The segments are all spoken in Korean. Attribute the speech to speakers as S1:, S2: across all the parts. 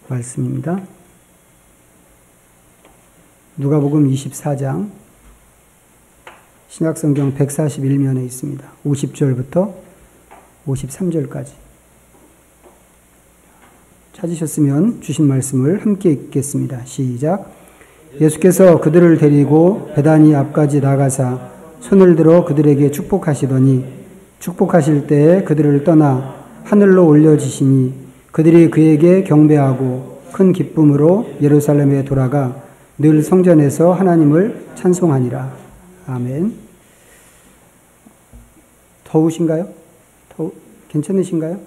S1: 말씀입니다. 누가복음 24장 신약성경 141면에 있습니다. 50절부터 53절까지. 찾으셨으면 주신 말씀을 함께 읽겠습니다. 시작. 예수께서 그들을 데리고 베다니 앞까지 나가사 손을 들어 그들에게 축복하시더니 축복하실 때에 그들을 떠나 하늘로 올려지시니 그들이 그에게 경배하고 큰 기쁨으로 예루살렘에 돌아가 늘 성전에서 하나님을 찬송하니라. 아멘. 더우신가요? 괜찮으신가요?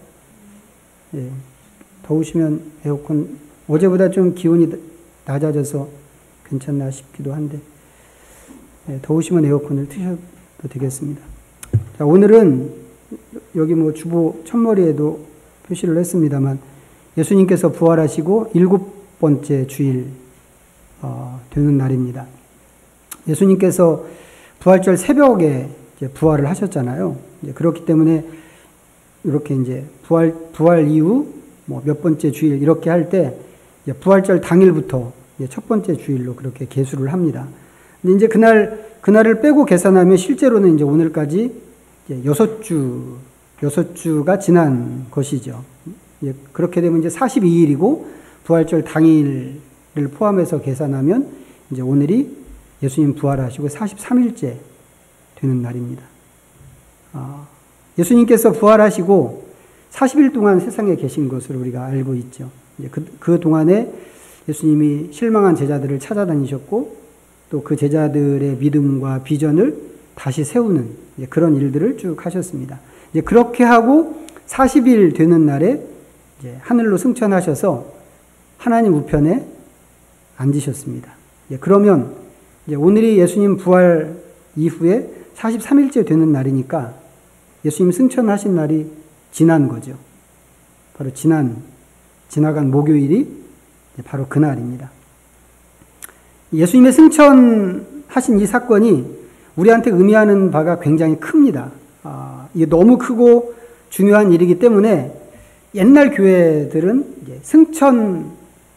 S1: 예. 더우시면 에어컨, 어제보다 좀 기온이 낮아져서 괜찮나 싶기도 한데, 예, 더우시면 에어컨을 트셔도 되겠습니다. 자, 오늘은 여기 주보 첫머리에도 표시를 했습니다만, 예수님께서 부활하시고 7번째 주일 되는 날입니다. 예수님께서 부활절 새벽에 이제 부활을 하셨잖아요. 이제 그렇기 때문에 이렇게 이제 부활 이후 몇 번째 주일 이렇게 할 때 부활절 당일부터 이제 첫 번째 주일로 그렇게 계수를 합니다. 근데 이제 그날을 빼고 계산하면 실제로는 이제 오늘까지 이제 6주가 지난 것이죠. 그렇게 되면 이제 42일이고 부활절 당일을 포함해서 계산하면 이제 오늘이 예수님 부활하시고 43일째 되는 날입니다. 예수님께서 부활하시고 40일 동안 세상에 계신 것으로 우리가 알고 있죠. 이제 그 동안에 예수님이 실망한 제자들을 찾아다니셨고 또 그 제자들의 믿음과 비전을 다시 세우는 그런 일들을 쭉 하셨습니다. 이제 그렇게 하고 40일 되는 날에 이제 하늘로 승천하셔서 하나님 우편에 앉으셨습니다. 그러면 이제 오늘이 예수님 부활 이후에 43일째 되는 날이니까 예수님 승천하신 날이 지난 거죠. 바로 지나간 목요일이 바로 그 날입니다. 예수님의 승천하신 이 사건이 우리한테 의미하는 바가 굉장히 큽니다. 이게 너무 크고 중요한 일이기 때문에 옛날 교회들은 이제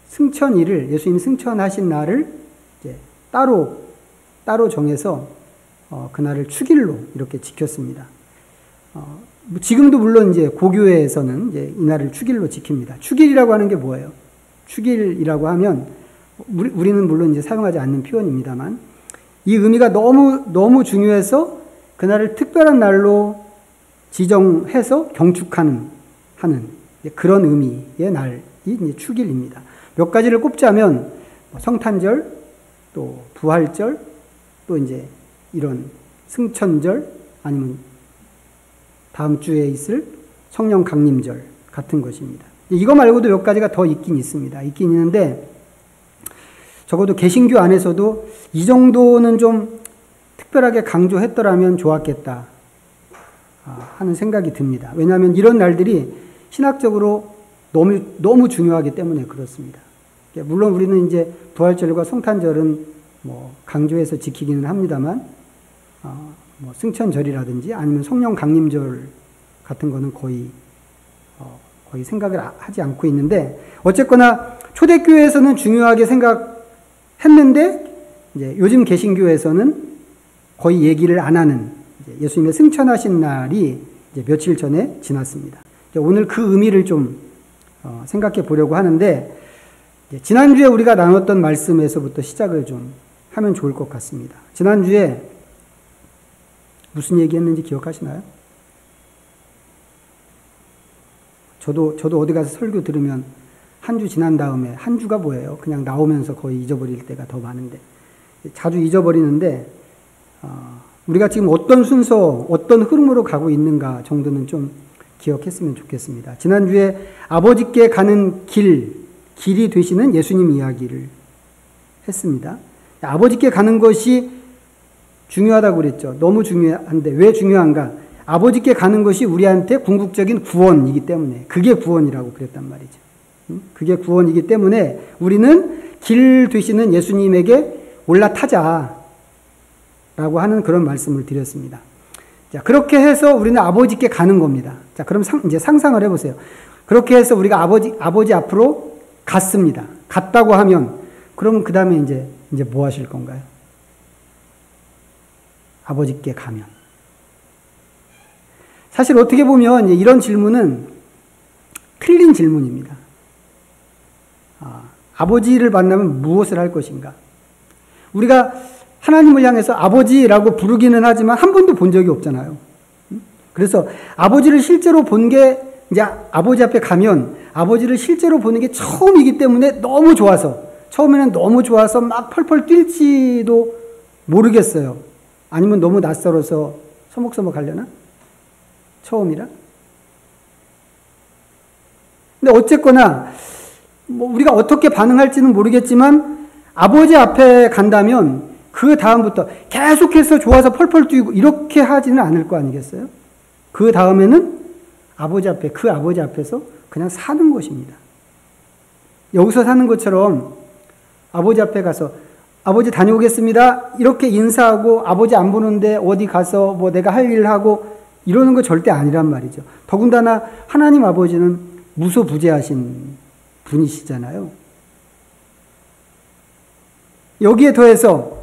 S1: 승천일을, 예수님이 승천하신 날을 이제 따로 정해서 그날을 축일로 이렇게 지켰습니다. 지금도 물론 이제 고교회에서는 이제 이날을 축일로 지킵니다. 축일이라고 하는 게 뭐예요? 축일이라고 하면 우리는 물론 이제 사용하지 않는 표현입니다만 이 의미가 너무 중요해서 그날을 특별한 날로 지정해서 경축하는 그런 의미의 날이 이제 축일입니다. 몇 가지를 꼽자면 성탄절, 또 부활절, 또 이제 이런 승천절, 아니면 다음 주에 있을 성령 강림절 같은 것입니다. 이거 말고도 몇 가지가 더 있긴 있습니다. 있긴 있는데 적어도 개신교 안에서도 이 정도는 좀 특별하게 강조했더라면 좋았겠다 하는 생각이 듭니다. 왜냐하면 이런 날들이 신학적으로 너무 중요하기 때문에 그렇습니다. 물론 우리는 이제 부활절과 성탄절은 강조해서 지키기는 합니다만 승천절이라든지 아니면 성령 강림절 같은 거는 거의 생각을 하지 않고 있는데 어쨌거나 초대교회에서는 중요하게 생각했는데 이제 요즘 개신교에서는 거의 얘기를 안 하는 예수님의 승천하신 날이 이제 며칠 전에 지났습니다. 오늘 그 의미를 좀 생각해 보려고 하는데 지난주에 우리가 나눴던 말씀에서부터 시작을 좀 하면 좋을 것 같습니다. 지난주에 무슨 얘기했는지 기억하시나요? 저도 어디 가서 설교 들으면 한 주 지난 다음에 한 주가 뭐예요? 그냥 나오면서 거의 잊어버릴 때가 더 많은데 자주 잊어버리는데 우리가 지금 어떤 순서, 어떤 흐름으로 가고 있는가 정도는 좀 기억했으면 좋겠습니다. 지난주에 아버지께 가는 길이 되시는 예수님 이야기를 했습니다. 아버지께 가는 것이 중요하다고 그랬죠. 너무 중요한데 왜 중요한가? 아버지께 가는 것이 우리한테 궁극적인 구원이기 때문에 그게 구원이라고 그랬단 말이죠. 그게 구원이기 때문에 우리는 길 되시는 예수님에게 올라타자라고 하는 그런 말씀을 드렸습니다. 자, 그렇게 해서 우리는 아버지께 가는 겁니다. 자, 그럼 이제 상상을 해보세요. 그렇게 해서 우리가 아버지 앞으로 갔습니다. 갔다고 하면 그럼 그 다음에 이제 뭐 하실 건가요? 아버지께 가면. 사실 어떻게 보면 이런 질문은 틀린 질문입니다. 아버지를 만나면 무엇을 할 것인가? 우리가 하나님을 향해서 아버지라고 부르기는 하지만 한 번도 본 적이 없잖아요. 그래서 아버지를 실제로 본 게 이제 아버지 앞에 가면 아버지를 실제로 보는 게 처음이기 때문에 너무 좋아서 처음에는 너무 좋아서 막 펄펄 뛸지도 모르겠어요. 아니면 너무 낯설어서 서먹서먹 하려나? 처음이라? 근데 어쨌거나 뭐 우리가 어떻게 반응할지는 모르겠지만 아버지 앞에 간다면 그 다음부터 계속해서 좋아서 펄펄 뛰고 이렇게 하지는 않을 거 아니겠어요? 그 다음에는 그 아버지 앞에서 그냥 사는 것입니다. 여기서 사는 것처럼 아버지 앞에 가서 아버지 다녀오겠습니다. 이렇게 인사하고 아버지 안 보는데 어디 가서 뭐 내가 할 일 하고 이러는 거 절대 아니란 말이죠. 더군다나 하나님 아버지는 무소부재하신 분이시잖아요. 여기에 더해서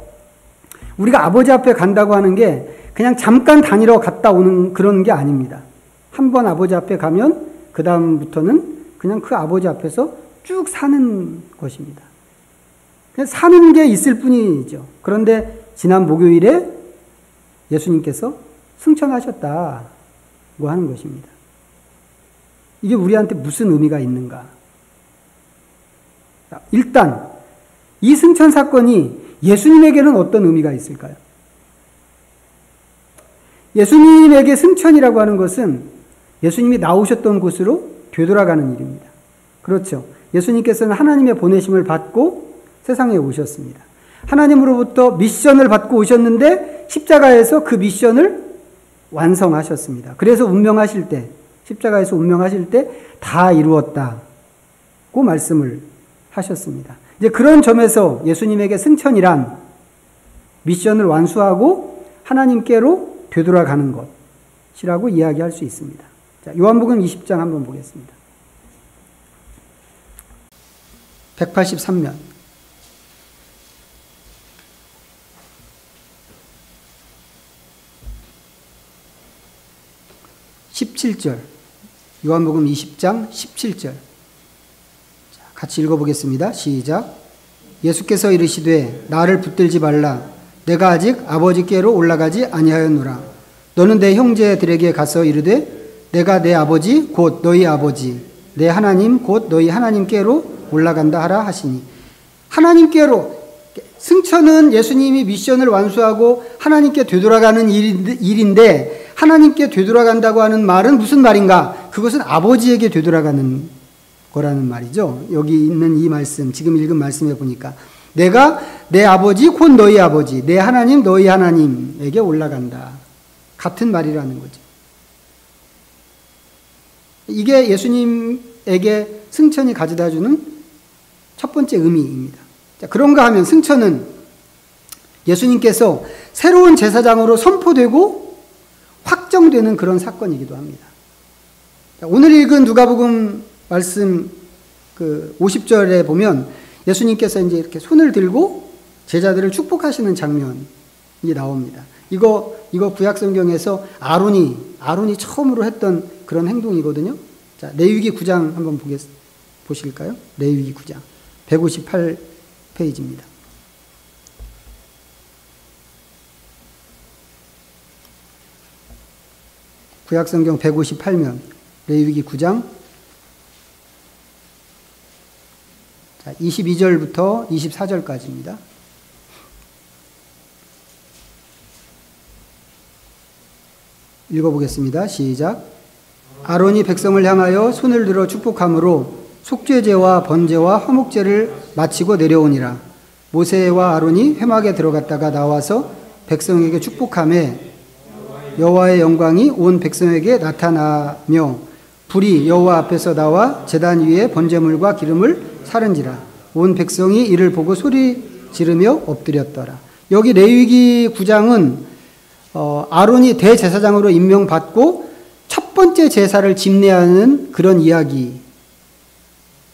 S1: 우리가 아버지 앞에 간다고 하는 게 그냥 잠깐 다니러 갔다 오는 그런 게 아닙니다. 한번 아버지 앞에 가면 그 다음부터는 그냥 그 아버지 앞에서 쭉 사는 것입니다. 그냥 사는 게 있을 뿐이죠. 그런데 지난 목요일에 예수님께서 승천하셨다고 하는 것입니다. 이게 우리한테 무슨 의미가 있는가? 일단 이 승천 사건이 예수님에게는 어떤 의미가 있을까요? 예수님에게 승천이라고 하는 것은 예수님이 나오셨던 곳으로 되돌아가는 일입니다. 그렇죠. 예수님께서는 하나님의 보내심을 받고 세상에 오셨습니다. 하나님으로부터 미션을 받고 오셨는데 십자가에서 그 미션을 완성하셨습니다. 그래서 운명하실 때, 십자가에서 운명하실 때 다 이루었다고 말씀을 하셨습니다. 이제 그런 점에서 예수님에게 승천이란 미션을 완수하고 하나님께로 되돌아가는 것이라고 이야기할 수 있습니다. 자, 요한복음 20장 한번 보겠습니다. 183면 17절 요한복음 20장 17절 같이 읽어보겠습니다. 시작. 예수께서 이르시되 나를 붙들지 말라. 내가 아직 아버지께로 올라가지 아니하였노라. 너는 내 형제들에게 가서 이르되 내가 내 아버지 곧 너희 아버지 내 하나님 곧 너희 하나님께로 올라간다 하라 하시니 하나님께로 승천은 예수님이 미션을 완수하고 하나님께 되돌아가는 일인데 하나님께 되돌아간다고 하는 말은 무슨 말인가? 그것은 아버지에게 되돌아가는 거라는 말이죠. 여기 있는 이 말씀, 지금 읽은 말씀에 보니까 내가 내 아버지 곧 너희 아버지, 내 하나님 너희 하나님에게 올라간다. 같은 말이라는 거죠. 이게 예수님에게 승천이 가져다주는 첫 번째 의미입니다. 자, 그런가 하면 승천은 예수님께서 새로운 제사장으로 선포되고 확정되는 그런 사건이기도 합니다. 자, 오늘 읽은 누가복음 말씀 50절에 보면 예수님께서 이제 이렇게 손을 들고 제자들을 축복하시는 장면이 나옵니다. 이거 구약 성경에서 아론이 처음으로 했던 그런 행동이거든요. 자, 레위기 9장 한번 보실까요? 레위기 9장 158페이지입니다. 구약 성경 158면 레위기 9장 22절부터 24절까지입니다. 읽어보겠습니다. 시작. 아론이 백성을 향하여 손을 들어 축복함으로 속죄제와 번제와 화목제를 마치고 내려오니라. 모세와 아론이 회막에 들어갔다가 나와서 백성에게 축복하매 여호와의 영광이 온 백성에게 나타나며 불이 여호와 앞에서 나와 제단 위에 번제물과 기름을 사른지라. 온 백성이 이를 보고 소리 지르며 엎드렸더라. 여기 레위기 9장은 아론이 대제사장으로 임명받고 첫 번째 제사를 집례하는 그런 이야기를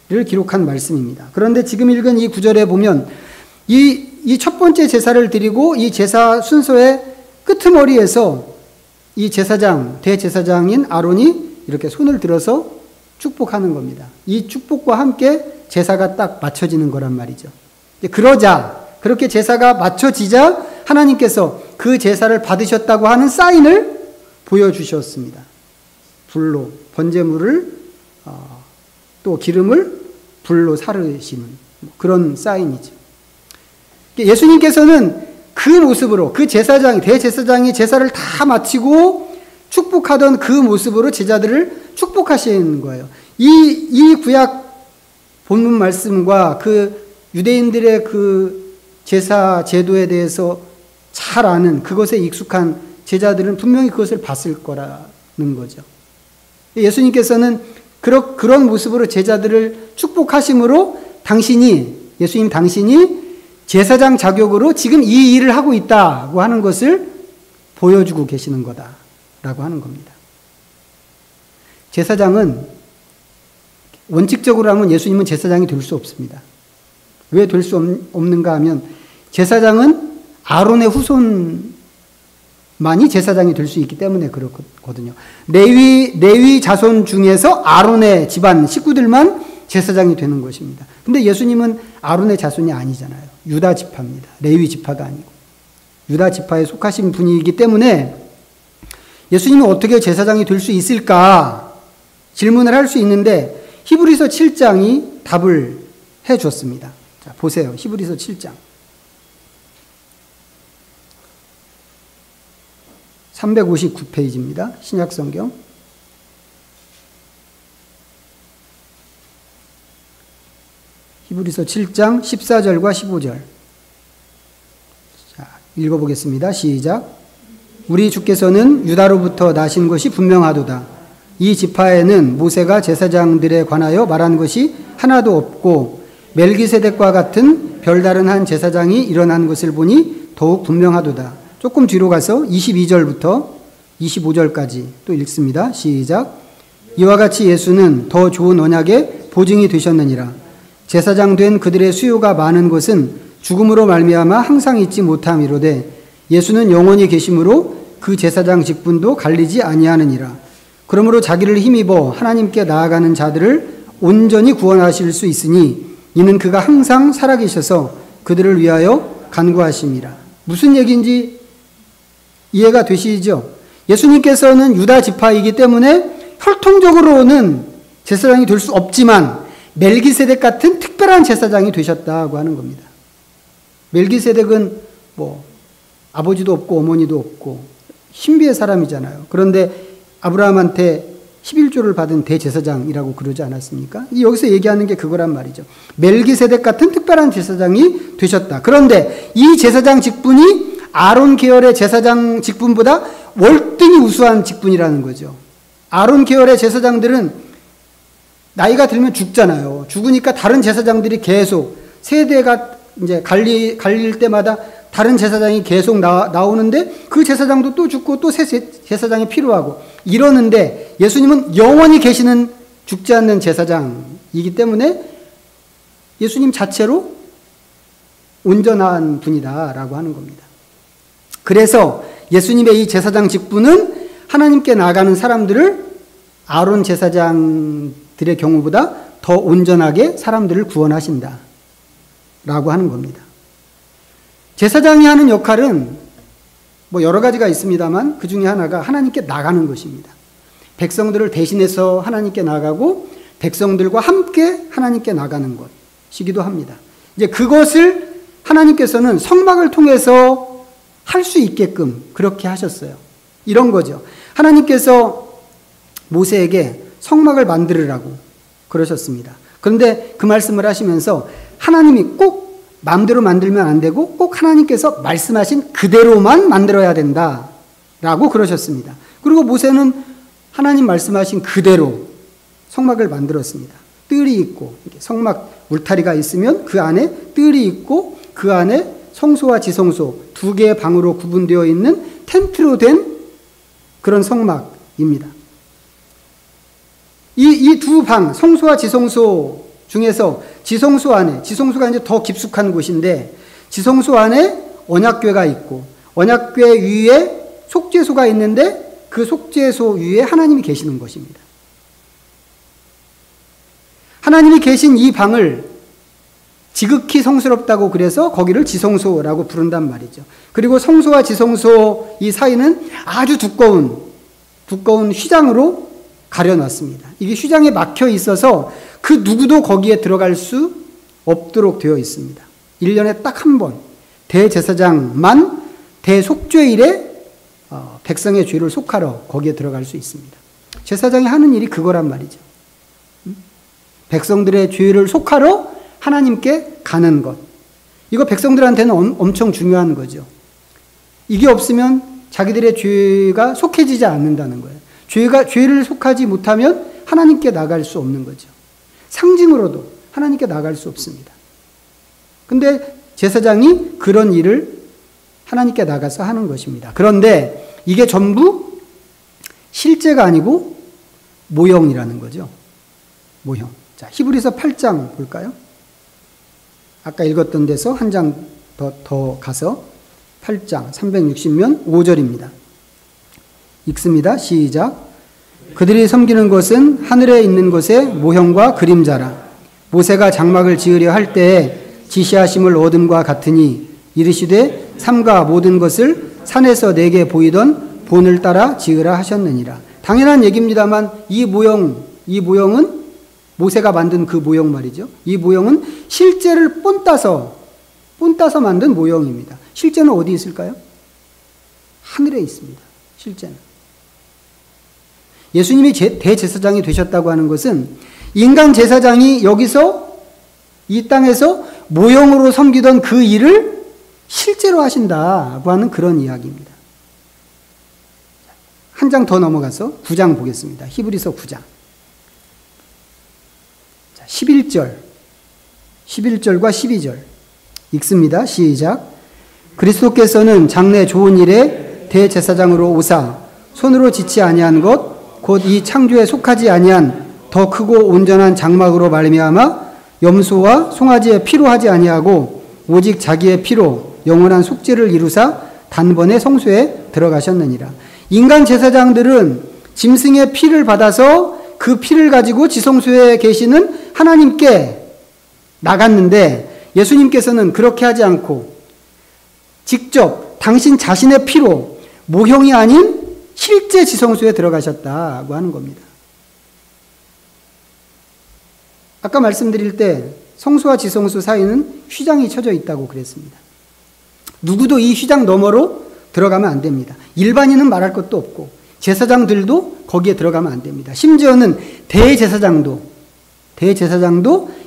S1: 기록한 말씀입니다. 그런데 지금 읽은 이 구절에 보면 이 첫 번째 제사를 드리고 이 제사 순서의 끄트머리에서 이 제사장, 대제사장인 아론이 이렇게 손을 들어서 축복하는 겁니다. 이 축복과 함께 제사가 딱 맞춰지는 거란 말이죠. 그렇게 제사가 맞춰지자 하나님께서 그 제사를 받으셨다고 하는 사인을 보여주셨습니다. 불로 번제물을 또 기름을 불로 사르시는 그런 사인이죠. 예수님께서는 그 모습으로 그 대제사장이 제사를 다 마치고 축복하던 그 모습으로 제자들을 축복하신 거예요. 이 구약 본문 말씀과 그 유대인들의 그 제사 제도에 대해서 잘 아는 그것에 익숙한 제자들은 분명히 그것을 봤을 거라는 거죠. 예수님께서는 그런 모습으로 제자들을 축복하심으로 예수님 당신이 제사장 자격으로 지금 이 일을 하고 있다고 하는 것을 보여주고 계시는 거다라고 하는 겁니다. 제사장은 원칙적으로 하면 예수님은 제사장이 될 수 없습니다. 왜 될 수 없는가 하면 제사장은 아론의 후손만이 제사장이 될 수 있기 때문에 그렇거든요. 레위 자손 중에서 아론의 집안 식구들만 제사장이 되는 것입니다. 근데 예수님은 아론의 자손이 아니잖아요. 유다 지파입니다. 레위 지파가 아니고 유다 지파에 속하신 분이기 때문에 예수님은 어떻게 제사장이 될 수 있을까 질문을 할 수 있는데 히브리서 7장이 답을 해 줬습니다. 자, 보세요. 히브리서 7장. 359페이지입니다. 신약성경. 히브리서 7장 14절과 15절. 자, 읽어보겠습니다. 시작. 우리 주께서는 유다로부터 나신 것이 분명하도다. 이 지파에는 모세가 제사장들에 관하여 말한 것이 하나도 없고 멜기세덱과 같은 별다른 한 제사장이 일어난 것을 보니 더욱 분명하도다. 조금 뒤로 가서 22절부터 25절까지 또 읽습니다. 시작. 이와 같이 예수는 더 좋은 언약의 보증이 되셨느니라. 제사장 된 그들의 수요가 많은 것은 죽음으로 말미암아 항상 잊지 못함이로되 예수는 영원히 계심으로 그 제사장 직분도 갈리지 아니하느니라. 그러므로 자기를 힘입어 하나님께 나아가는 자들을 온전히 구원하실 수 있으니 이는 그가 항상 살아계셔서 그들을 위하여 간구하심이라. 무슨 얘기인지 이해가 되시죠? 예수님께서는 유다 지파이기 때문에 혈통적으로는 제사장이 될 수 없지만 멜기세덱 같은 특별한 제사장이 되셨다고 하는 겁니다. 멜기세덱은 아버지도 없고 어머니도 없고 신비의 사람이잖아요. 그런데 아브라함한테 11조를 받은 대제사장이라고 그러지 않았습니까? 여기서 얘기하는 게 그거란 말이죠. 멜기세덱 같은 특별한 제사장이 되셨다. 그런데 이 제사장 직분이 아론 계열의 제사장 직분보다 월등히 우수한 직분이라는 거죠. 아론 계열의 제사장들은 나이가 들면 죽잖아요. 죽으니까 다른 제사장들이 계속 세대가 이제 갈릴 때마다 다른 제사장이 계속 나오는데 그 제사장도 또 죽고 또 새 제사장이 필요하고 이러는데 예수님은 영원히 계시는 죽지 않는 제사장이기 때문에 예수님 자체로 온전한 분이다라고 하는 겁니다. 그래서 예수님의 이 제사장 직분은 하나님께 나아가는 사람들을 아론 제사장들의 경우보다 더 온전하게 사람들을 구원하신다라고 하는 겁니다. 제사장이 하는 역할은 여러 가지가 있습니다만 그 중에 하나가 하나님께 나가는 것입니다. 백성들을 대신해서 하나님께 나가고 백성들과 함께 하나님께 나가는 것이기도 합니다. 이제 그것을 하나님께서는 성막을 통해서 할 수 있게끔 그렇게 하셨어요. 이런 거죠. 하나님께서 모세에게 성막을 만들으라고 그러셨습니다. 그런데 그 말씀을 하시면서 하나님이 꼭 마음대로 만들면 안 되고 꼭 하나님께서 말씀하신 그대로만 만들어야 된다라고 그러셨습니다. 그리고 모세는 하나님 말씀하신 그대로 성막을 만들었습니다. 뜰이 있고 성막 울타리가 있으면 그 안에 뜰이 있고 그 안에 성소와 지성소 두 개의 방으로 구분되어 있는 텐트로 된 그런 성막입니다. 이 두 방, 성소와 지성소 중에서 지성소가 이제 더 깊숙한 곳인데, 지성소 안에 언약궤가 있고, 언약궤 위에 속죄소가 있는데, 그 속죄소 위에 하나님이 계시는 것입니다. 하나님이 계신 이 방을 지극히 성스럽다고 그래서 거기를 지성소라고 부른단 말이죠. 그리고 성소와 지성소 이 사이는 아주 두꺼운 휘장으로 가려놨습니다. 이게 휘장에 막혀 있어서 그 누구도 거기에 들어갈 수 없도록 되어 있습니다. 1년에 딱 한 번 대제사장만 대속죄일에 백성의 죄를 속하러 거기에 들어갈 수 있습니다. 제사장이 하는 일이 그거란 말이죠. 백성들의 죄를 속하러 하나님께 가는 것. 이거 백성들한테는 엄청 중요한 거죠. 이게 없으면 자기들의 죄가 속해지지 않는다는 거예요. 죄를 속하지 못하면 하나님께 나갈 수 없는 거죠. 상징으로도 하나님께 나갈 수 없습니다. 근데 제사장이 그런 일을 하나님께 나가서 하는 것입니다. 그런데 이게 전부 실제가 아니고 모형이라는 거죠. 모형. 자, 히브리서 8장 볼까요? 아까 읽었던 데서 한 장 더 가서 8장 360면 5절입니다. 읽습니다. 시작. 그들이 섬기는 것은 하늘에 있는 것의 모형과 그림자라. 모세가 장막을 지으려 할 때에 지시하심을 얻음과 같으니 이르시되 삼가 모든 것을 산에서 내게 보이던 본을 따라 지으라 하셨느니라. 당연한 얘기입니다만 이 모형은 모세가 만든 그 모형 말이죠. 이 모형은 실제를 본따서 만든 모형입니다. 실제는 어디 있을까요? 하늘에 있습니다. 실제는. 예수님이 대제사장이 되셨다고 하는 것은 인간 제사장이 여기서 이 땅에서 모형으로 섬기던 그 일을 실제로 하신다고 하는 그런 이야기입니다. 한 장 더 넘어가서 9장 보겠습니다. 히브리서 9장. 11절과 12절 읽습니다. 시작. 그리스도께서는 장래 좋은 일에 대제사장으로 오사 손으로 짓지 아니한 것 곧 이 창조에 속하지 아니한 더 크고 온전한 장막으로 말미암아 염소와 송아지의 피로 하지 아니하고 오직 자기의 피로 영원한 속죄를 이루사 단번에 성소에 들어가셨느니라. 인간 제사장들은 짐승의 피를 받아서 그 피를 가지고 지성소에 계시는 하나님께 나갔는데 예수님께서는 그렇게 하지 않고 직접 당신 자신의 피로 모형이 아닌 실제 지성소에 들어가셨다고 하는 겁니다. 아까 말씀드릴 때 성소와 지성소 사이는 휘장이 쳐져 있다고 그랬습니다. 누구도 이 휘장 너머로 들어가면 안 됩니다. 일반인은 말할 것도 없고 제사장들도 거기에 들어가면 안 됩니다. 심지어는 대제사장도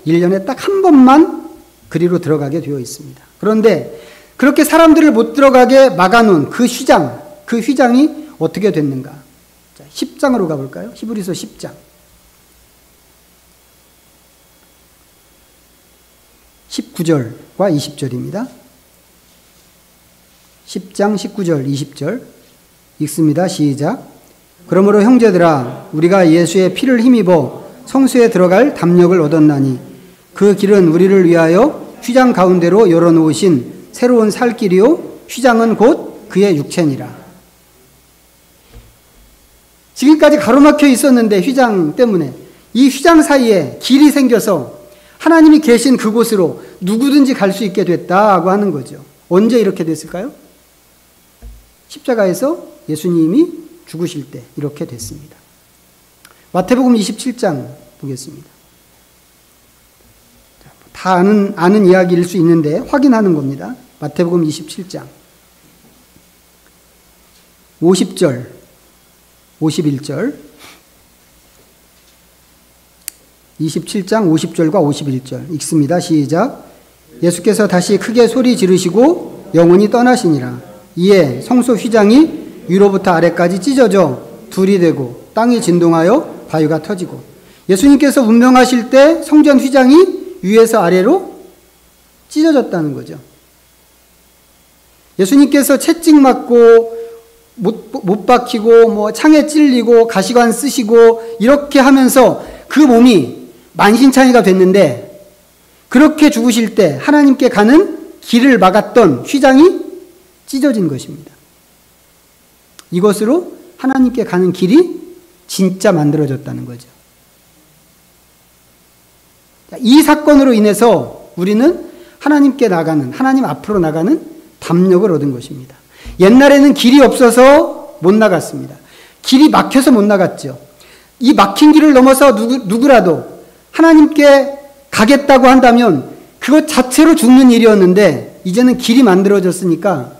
S1: 1년에 딱 한 번만 그리로 들어가게 되어 있습니다. 그런데 그렇게 사람들을 못 들어가게 막아놓은 그 휘장이 어떻게 됐는가? 자, 10장으로 가볼까요? 히브리서 10장. 19절과 20절입니다. 10장 19절 20절 읽습니다. 시작. 그러므로 형제들아 우리가 예수의 피를 힘입어 성소에 들어갈 담력을 얻었나니 그 길은 우리를 위하여 휘장 가운데로 열어놓으신 새로운 살 길이요 휘장은 곧 그의 육체니라. 지금까지 가로막혀 있었는데 휘장 때문에 이 휘장 사이에 길이 생겨서 하나님이 계신 그곳으로 누구든지 갈 수 있게 됐다고 하는 거죠. 언제 이렇게 됐을까요? 십자가에서 예수님이 죽으실 때 이렇게 됐습니다. 마태복음 27장 보겠습니다. 다 아는 이야기일 수 있는데 확인하는 겁니다. 마태복음 27장 50절 51절 27장 50절과 51절 읽습니다. 시작. 예수께서 다시 크게 소리 지르시고 영원히 떠나시니라. 이에 성소 휘장이 위로부터 아래까지 찢어져 둘이 되고 땅이 진동하여 바위가 터지고 예수님께서 운명하실 때 성전 휘장이 위에서 아래로 찢어졌다는 거죠. 예수님께서 채찍 맞고 못 박히고 창에 찔리고 가시관 쓰시고 이렇게 하면서 그 몸이 만신창이가 됐는데 그렇게 죽으실 때 하나님께 가는 길을 막았던 휘장이 찢어진 것입니다. 이것으로 하나님께 가는 길이 진짜 만들어졌다는 거죠. 이 사건으로 인해서 우리는 하나님께 나가는, 하나님 앞으로 나가는 담력을 얻은 것입니다. 옛날에는 길이 없어서 못 나갔습니다. 길이 막혀서 못 나갔죠. 이 막힌 길을 넘어서 누구라도 하나님께 가겠다고 한다면 그것 자체로 죽는 일이었는데 이제는 길이 만들어졌으니까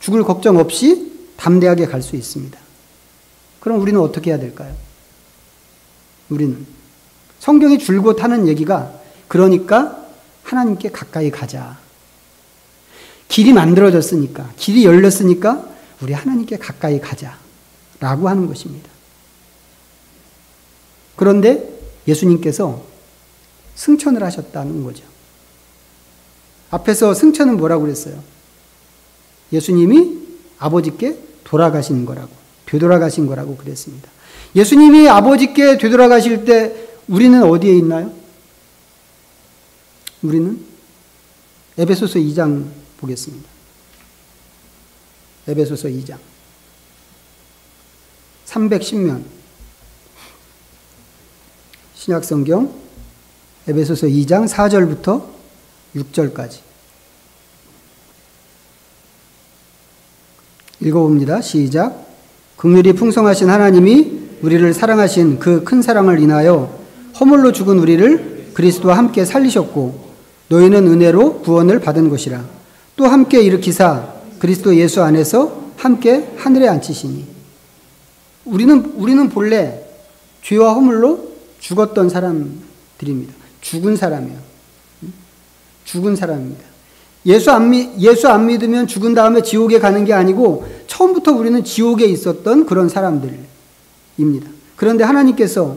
S1: 죽을 걱정 없이 담대하게 갈 수 있습니다. 그럼 우리는 어떻게 해야 될까요? 우리는 성경이 줄곧 하는 얘기가 그러니까 하나님께 가까이 가자. 길이 만들어졌으니까, 길이 열렸으니까 우리 하나님께 가까이 가자라고 하는 것입니다. 그런데 예수님께서 승천을 하셨다는 거죠. 앞에서 승천은 뭐라고 그랬어요? 예수님이 아버지께 돌아가신 거라고, 되돌아가신 거라고 그랬습니다. 예수님이 아버지께 되돌아가실 때 우리는 어디에 있나요? 우리는 에베소서 2장 보겠습니다. 에베소서 2장 310면 신약성경 에베소서 2장 4절부터 6절까지 읽어봅니다. 시작. 긍휼이 풍성하신 하나님이 우리를 사랑하신 그 큰 사랑을 인하여 허물로 죽은 우리를 그리스도와 함께 살리셨고 너희는 은혜로 구원을 받은 것이라. 또 함께 일으키사 그리스도 예수 안에서 함께 하늘에 앉히시니. 우리는 본래 죄와 허물로 죽었던 사람들입니다. 죽은 사람이에요. 죽은 사람입니다. 예수 안 믿으면 죽은 다음에 지옥에 가는 게 아니고 처음부터 우리는 지옥에 있었던 그런 사람들입니다. 그런데 하나님께서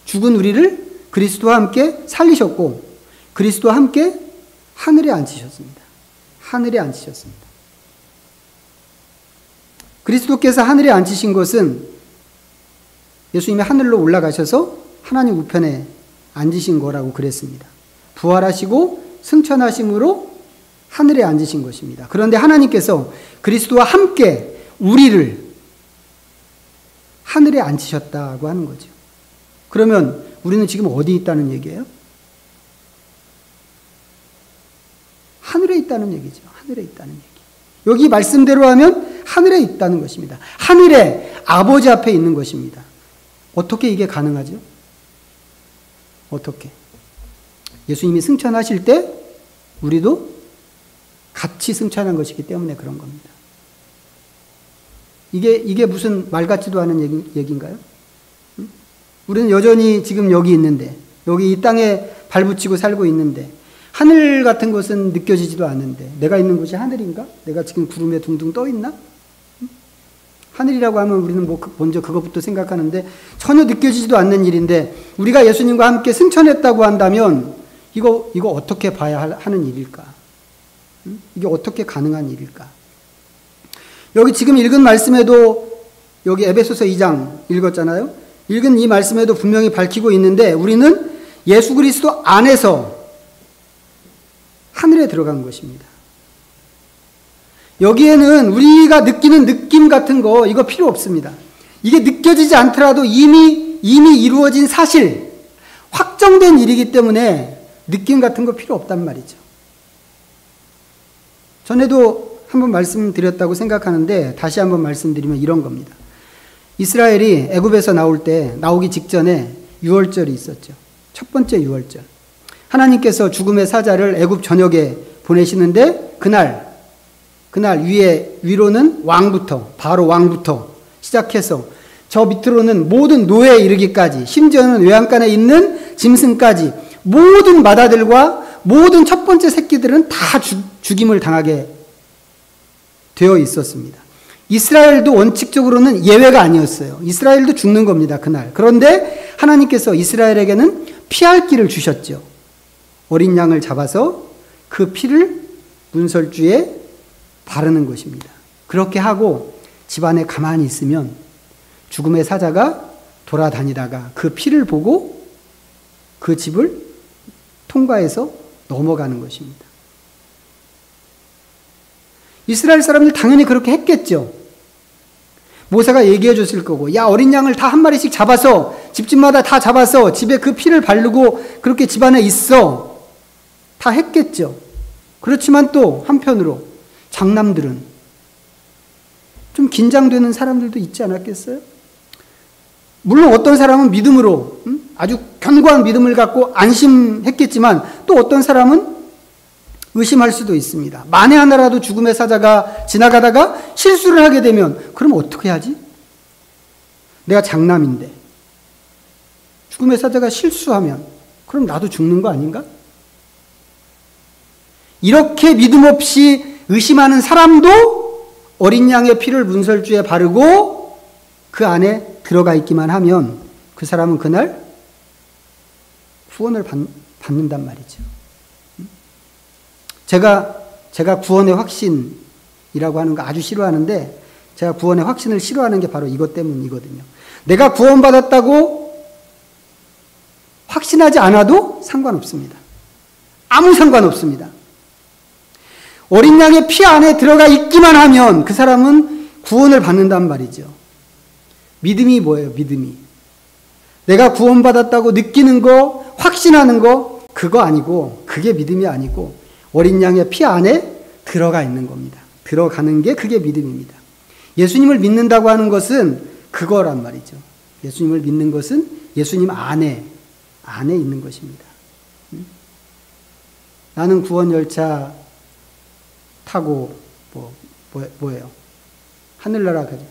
S1: 죽은 우리를 그리스도와 함께 살리셨고 그리스도와 함께 하늘에 앉히셨습니다. 하늘에 앉히셨습니다. 그리스도께서 하늘에 앉히신 것은 예수님이 하늘로 올라가셔서 하나님 우편에 앉으신 거라고 그랬습니다. 부활하시고 승천하심으로 하늘에 앉으신 것입니다. 그런데 하나님께서 그리스도와 함께 우리를 하늘에 앉히셨다고 하는 거죠. 그러면 우리는 지금 어디 있다는 얘기예요? 하늘에 있다는 얘기죠. 하늘에 있다는 얘기. 여기 말씀대로 하면 하늘에 있다는 것입니다. 하늘에 아버지 앞에 있는 것입니다. 어떻게 이게 가능하죠? 어떻게? 예수님이 승천하실 때 우리도 같이 승천한 것이기 때문에 그런 겁니다. 이게 무슨 말 같지도 않은 얘기인가요? 우리는 여전히 지금 여기 있는데, 여기 이 땅에 발붙이고 살고 있는데, 하늘 같은 것은 느껴지지도 않는데, 내가 있는 곳이 하늘인가? 내가 지금 구름에 둥둥 떠 있나? 하늘이라고 하면 우리는 먼저 그것부터 생각하는데, 전혀 느껴지지도 않는 일인데, 우리가 예수님과 함께 승천했다고 한다면, 이거 어떻게 봐야 하는 일일까? 이게 어떻게 가능한 일일까? 여기 지금 읽은 말씀에도, 여기 에베소서 2장 읽었잖아요? 읽은 이 말씀에도 분명히 밝히고 있는데 우리는 예수 그리스도 안에서 하늘에 들어간 것입니다. 여기에는 우리가 느끼는 느낌 같은 거 이거 필요 없습니다. 이게 느껴지지 않더라도 이미 이루어진 사실, 확정된 일이기 때문에 느낌 같은 거 필요 없단 말이죠. 전에도 한번 말씀드렸다고 생각하는데 다시 한번 말씀드리면 이런 겁니다. 이스라엘이 애굽에서 나오기 직전에 유월절이 있었죠. 첫 번째 유월절. 하나님께서 죽음의 사자를 애굽 전역에 보내시는데 그날 위로는 바로 왕부터 시작해서 저 밑으로는 모든 노예에 이르기까지, 심지어는 외양간에 있는 짐승까지 모든 맏아들과 모든 첫 번째 새끼들은 다 죽임을 당하게 되어 있었습니다. 이스라엘도 원칙적으로는 예외가 아니었어요. 이스라엘도 죽는 겁니다, 그날. 그런데 하나님께서 이스라엘에게는 피할 길을 주셨죠. 어린 양을 잡아서 그 피를 문설주에 바르는 것입니다. 그렇게 하고 집안에 가만히 있으면 죽음의 사자가 돌아다니다가 그 피를 보고 그 집을 통과해서 넘어가는 것입니다. 이스라엘 사람들 당연히 그렇게 했겠죠. 모세가 얘기해 줬을 거고, 야, 어린 양을 다 한 마리씩 잡아서, 집집마다 다 잡아서 집에 그 피를 바르고 그렇게 집안에 있어. 다 했겠죠. 그렇지만 또 한편으로 장남들은 좀 긴장되는 사람들도 있지 않았겠어요? 물론 어떤 사람은 믿음으로, 아주 견고한 믿음을 갖고 안심했겠지만 또 어떤 사람은 의심할 수도 있습니다. 만에 하나라도 죽음의 사자가 지나가다가 실수를 하게 되면 그럼 어떻게 하지? 내가 장남인데 죽음의 사자가 실수하면 그럼 나도 죽는 거 아닌가? 이렇게 믿음 없이 의심하는 사람도 어린 양의 피를 문설주에 바르고 그 안에 들어가 있기만 하면 그 사람은 그날 구원을 받는단 말이죠. 제가 구원의 확신이라고 하는 거 아주 싫어하는데 제가 구원의 확신을 싫어하는 게 바로 이것 때문이거든요. 내가 구원받았다고 확신하지 않아도 상관없습니다. 아무 상관없습니다. 어린 양의 피 안에 들어가 있기만 하면 그 사람은 구원을 받는단 말이죠. 믿음이 뭐예요? 믿음이. 내가 구원받았다고 느끼는 거, 확신하는 거, 그거 아니고, 그게 믿음이 아니고 어린 양의 피 안에 들어가 있는 겁니다. 들어가는 게 그게 믿음입니다. 예수님을 믿는다고 하는 것은 그거란 말이죠. 예수님을 믿는 것은 예수님 안에 있는 것입니다. 나는 구원 열차 타고 뭐예요? 하늘나라 가자.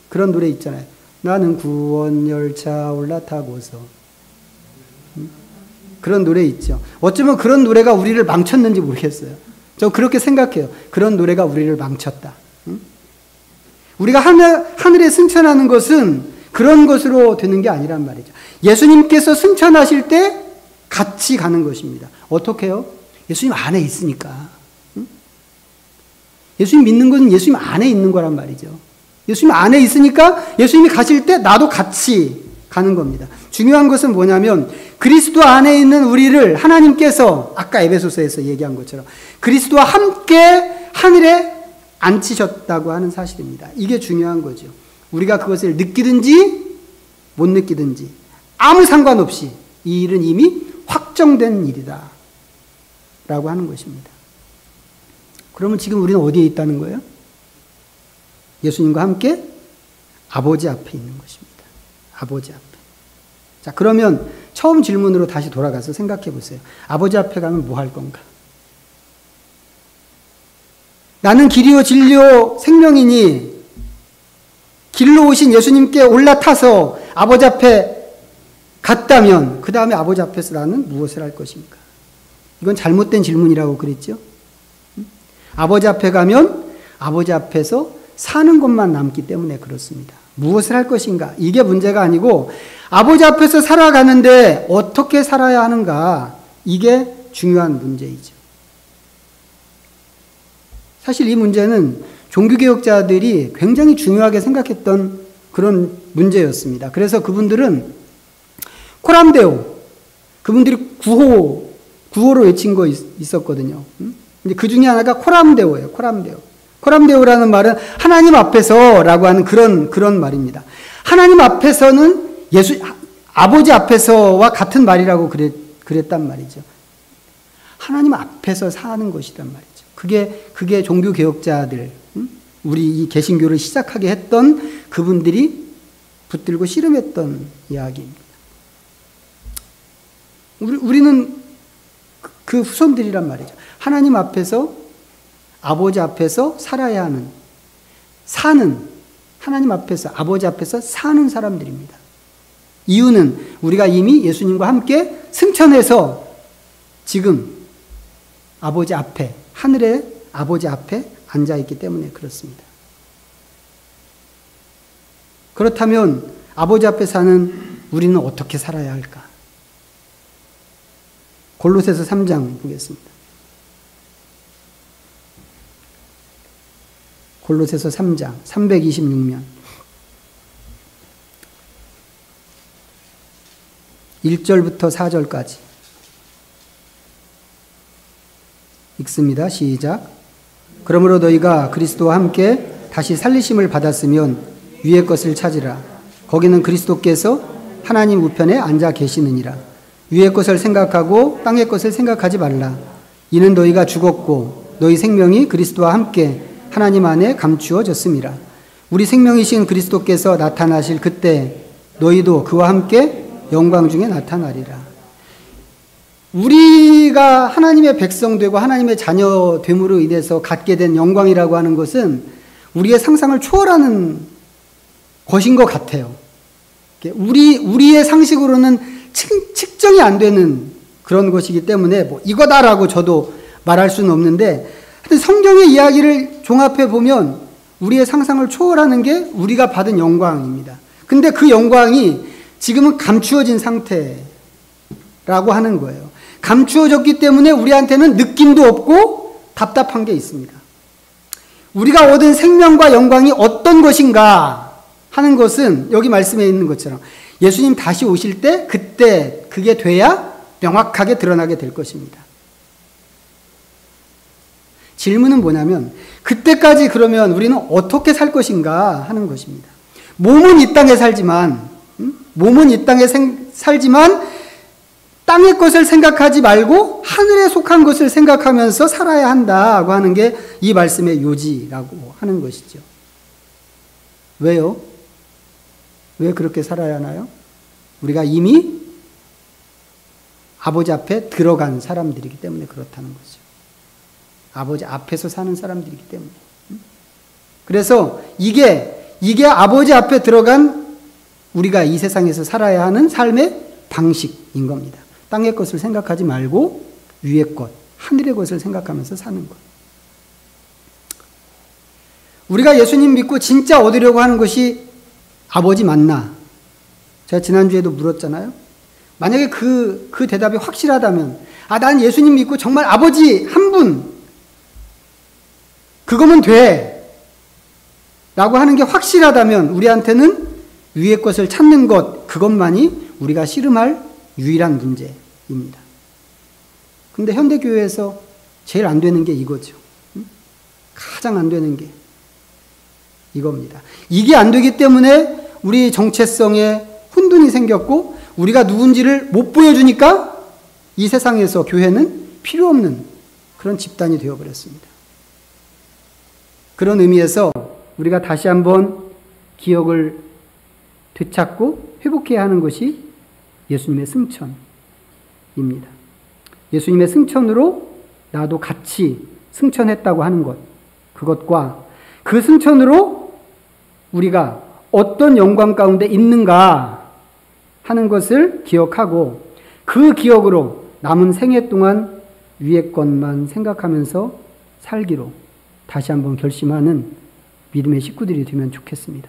S1: 그런 노래 있잖아요. 나는 구원 열차 올라타고서. 그런 노래 있죠. 어쩌면 그런 노래가 우리를 망쳤는지 모르겠어요. 저 그렇게 생각해요. 그런 노래가 우리를 망쳤다. 우리가 하늘에 승천하는 것은 그런 것으로 되는 게 아니란 말이죠. 예수님께서 승천하실 때 같이 가는 것입니다. 어떻게 해요? 예수님 안에 있으니까. 예수님 믿는 것은 예수님 안에 있는 거란 말이죠. 예수님 안에 있으니까 예수님이 가실 때 나도 같이 가는 겁니다. 중요한 것은 뭐냐면 그리스도 안에 있는 우리를 하나님께서 아까 에베소서에서 얘기한 것처럼 그리스도와 함께 하늘에 앉히셨다고 하는 사실입니다. 이게 중요한 거죠. 우리가 그것을 느끼든지 못 느끼든지 아무 상관없이 이 일은 이미 확정된 일이다 라고 하는 것입니다. 그러면 지금 우리는 어디에 있다는 거예요? 예수님과 함께 아버지 앞에 있는 것입니다. 아버지 앞에. 자, 그러면 처음 질문으로 다시 돌아가서 생각해 보세요. 아버지 앞에 가면 뭐 할 건가? 나는 길이요 진리요 생명이니 길로 오신 예수님께 올라타서 아버지 앞에 갔다면 그 다음에 아버지 앞에서 나는 무엇을 할 것입니까? 이건 잘못된 질문이라고 그랬죠. 아버지 앞에 가면 아버지 앞에서 사는 것만 남기 때문에 그렇습니다. 무엇을 할 것인가? 이게 문제가 아니고 아버지 앞에서 살아가는데 어떻게 살아야 하는가? 이게 중요한 문제이죠. 사실 이 문제는 종교개혁자들이 굉장히 중요하게 생각했던 그런 문제였습니다. 그래서 그분들은 코람데오, 그분들이 구호로 외친 거 있었거든요. 근데 그 중에 하나가 코람데오예요. 코람데오라는 말은 하나님 앞에서라고 하는 그런 말입니다. 하나님 앞에서는 아버지 앞에서와 같은 말이라고 그랬단 말이죠. 하나님 앞에서 사는 것이란 말이죠. 그게 종교개혁자들, 우리 이 개신교를 시작하게 했던 그분들이 붙들고 씨름했던 이야기입니다. 우리는 그 후손들이란 말이죠. 하나님 앞에서, 아버지 앞에서 살아야 하는, 하나님 앞에서, 아버지 앞에서 사는 사람들입니다. 이유는 우리가 이미 예수님과 함께 승천해서 지금 아버지 앞에, 하늘의 아버지 앞에 앉아있기 때문에 그렇습니다. 그렇다면 아버지 앞에 사는 우리는 어떻게 살아야 할까? 골로새서 3장 보겠습니다. 골로새서 3장 326면 1절부터 4절까지 읽습니다. 시작. 그러므로 너희가 그리스도와 함께 다시 살리심을 받았으면 위의 것을 찾으라. 거기는 그리스도께서 하나님 우편에 앉아 계시느니라. 위의 것을 생각하고 땅의 것을 생각하지 말라. 이는 너희가 죽었고 너희 생명이 그리스도와 함께 하나님 안에 감추어졌음이라. 우리 생명이신 그리스도께서 나타나실 그때 너희도 그와 함께 영광 중에 나타나리라. 우리가 하나님의 백성 되고 하나님의 자녀 됨으로 인해서 갖게 된 영광이라고 하는 것은 우리의 상상을 초월하는 것인 것 같아요. 우리의 상식으로는 측정이 안 되는 그런 것이기 때문에 뭐 이거다라고 저도 말할 수는 없는데, 하여튼 성경의 이야기를 종합해 보면 우리의 상상을 초월하는 게 우리가 받은 영광입니다. 근데 그 영광이 지금은 감추어진 상태라고 하는 거예요. 감추어졌기 때문에 우리한테는 느낌도 없고 답답한 게 있습니다. 우리가 얻은 생명과 영광이 어떤 것인가 하는 것은 여기 말씀에 있는 것처럼 예수님 다시 오실 때 그때 그게 돼야 명확하게 드러나게 될 것입니다. 질문은 뭐냐면 그때까지 그러면 우리는 어떻게 살 것인가 하는 것입니다. 몸은 이 땅에 살지만 땅의 것을 생각하지 말고 하늘에 속한 것을 생각하면서 살아야 한다고 하는 게 이 말씀의 요지라고 하는 것이죠. 왜요? 왜 그렇게 살아야 하나요? 우리가 이미 아버지 앞에 들어간 사람들이기 때문에 그렇다는 거죠. 아버지 앞에서 사는 사람들이기 때문에. 그래서 이게 아버지 앞에 들어간 우리가 이 세상에서 살아야 하는 삶의 방식인 겁니다. 땅의 것을 생각하지 말고 위의 것, 하늘의 것을 생각하면서 사는 것. 우리가 예수님 믿고 진짜 얻으려고 하는 것이 아버지 맞나? 제가 지난주에도 물었잖아요. 만약에 그 대답이 확실하다면, 난 예수님 믿고 정말 아버지 한 분, 그거면 돼. 라고 하는 게 확실하다면 우리한테는 위의 것을 찾는 것, 그것만이 우리가 씨름할 유일한 문제입니다. 근데 현대교회에서 제일 안 되는 게 이거죠. 가장 안 되는 게 이겁니다. 이게 안 되기 때문에 우리 정체성에 혼돈이 생겼고 우리가 누군지를 못 보여주니까 이 세상에서 교회는 필요 없는 그런 집단이 되어버렸습니다. 그런 의미에서 우리가 다시 한번 기억을 되찾고 회복해야 하는 것이 예수님의 승천입니다. 예수님의 승천으로 나도 같이 승천했다고 하는 것, 그것과 그 승천으로 우리가 어떤 영광 가운데 있는가 하는 것을 기억하고 그 기억으로 남은 생애 동안 위의 것만 생각하면서 살기로 다시 한번 결심하는 믿음의 식구들이 되면 좋겠습니다.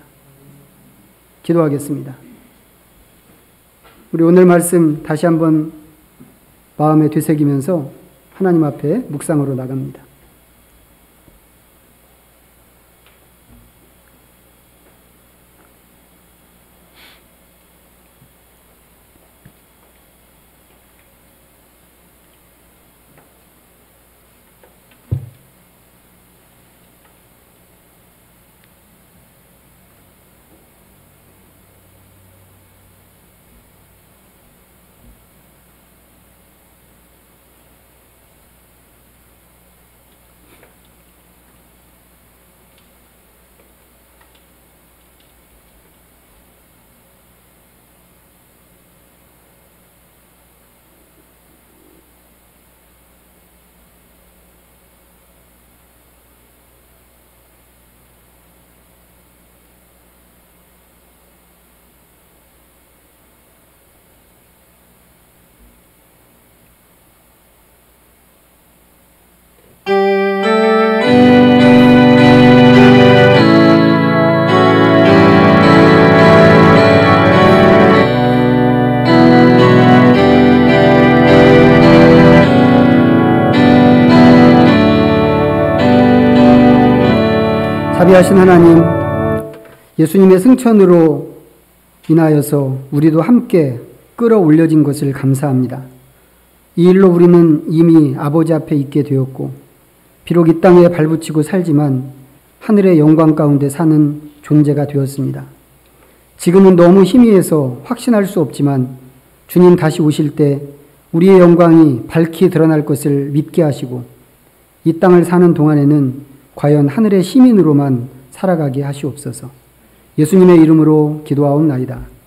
S1: 기도하겠습니다. 우리 오늘 말씀 다시 한번 마음에 되새기면서 하나님 앞에 묵상으로 나갑니다. 자비하신 하나님, 예수님의 승천으로 인하여서 우리도 함께 끌어올려진 것을 감사합니다. 이 일로 우리는 이미 아버지 앞에 있게 되었고 비록 이 땅에 발붙이고 살지만 하늘의 영광 가운데 사는 존재가 되었습니다. 지금은 너무 희미해서 확신할 수 없지만 주님 다시 오실 때 우리의 영광이 밝히 드러날 것을 믿게 하시고 이 땅을 사는 동안에는 과연 하늘의 시민으로만 살아가게 하시옵소서. 예수님의 이름으로 기도하옵나이다.